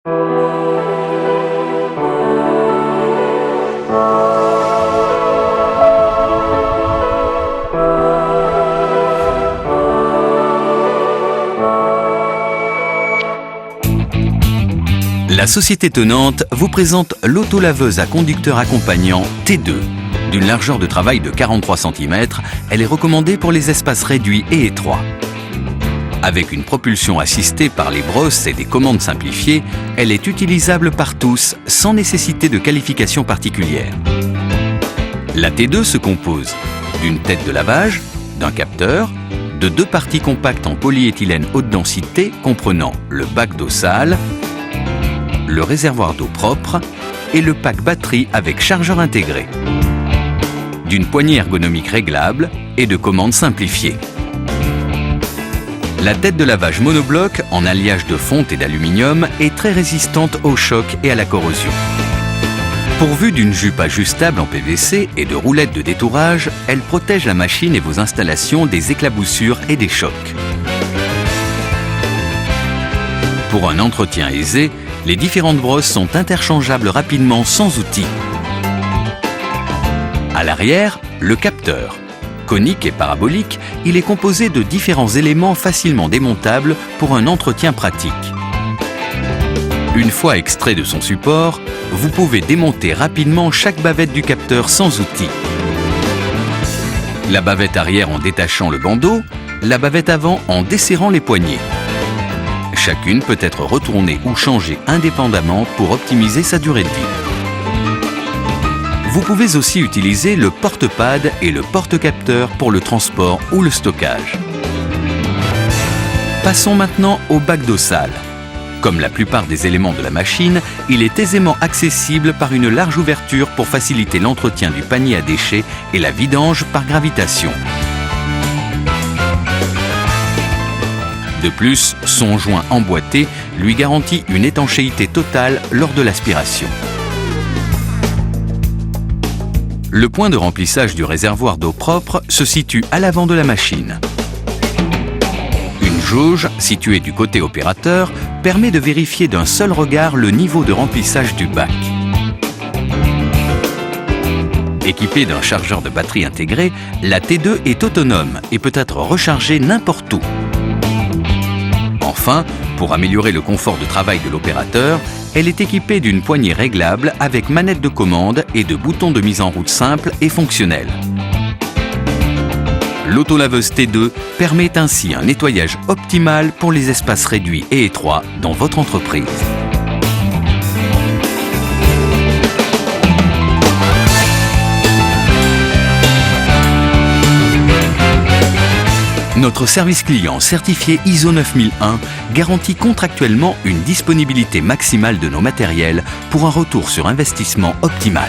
La société tenante vous présente l'autolaveuse à conducteur accompagnant T2. D'une largeur de travail de 43 cm, elle est recommandée pour les espaces réduits et étroits. Avec une propulsion assistée par les brosses et des commandes simplifiées, elle est utilisable par tous, sans nécessité de qualification particulière. La T2 se compose d'une tête de lavage, d'un capteur, de deux parties compactes en polyéthylène haute densité comprenant le bac d'eau sale, le réservoir d'eau propre et le pack batterie avec chargeur intégré, d'une poignée ergonomique réglable et de commandes simplifiées. La tête de lavage monobloc en alliage de fonte et d'aluminium est très résistante au choc et à la corrosion. Pourvue d'une jupe ajustable en PVC et de roulettes de détourage, elle protège la machine et vos installations des éclaboussures et des chocs. Pour un entretien aisé, les différentes brosses sont interchangeables rapidement sans outil. À l'arrière, le capteur. Conique et parabolique, il est composé de différents éléments facilement démontables pour un entretien pratique. Une fois extrait de son support, vous pouvez démonter rapidement chaque bavette du capteur sans outil. La bavette arrière en détachant le bandeau, la bavette avant en desserrant les poignées. Chacune peut être retournée ou changée indépendamment pour optimiser sa durée de vie. Vous pouvez aussi utiliser le porte-pad et le porte-capteur pour le transport ou le stockage. Passons maintenant au bac d'eau sale. Comme la plupart des éléments de la machine, il est aisément accessible par une large ouverture pour faciliter l'entretien du panier à déchets et la vidange par gravitation. De plus, son joint emboîté lui garantit une étanchéité totale lors de l'aspiration. Le point de remplissage du réservoir d'eau propre se situe à l'avant de la machine. Une jauge, située du côté opérateur, permet de vérifier d'un seul regard le niveau de remplissage du bac. Équipée d'un chargeur de batterie intégré, la T2 est autonome et peut être rechargée n'importe où. Enfin, pour améliorer le confort de travail de l'opérateur, elle est équipée d'une poignée réglable avec manette de commande et de boutons de mise en route simples et fonctionnels. L'autolaveuse T2 permet ainsi un nettoyage optimal pour les espaces réduits et étroits dans votre entreprise. Notre service client certifié ISO 9001 garantit contractuellement une disponibilité maximale de nos matériels pour un retour sur investissement optimal.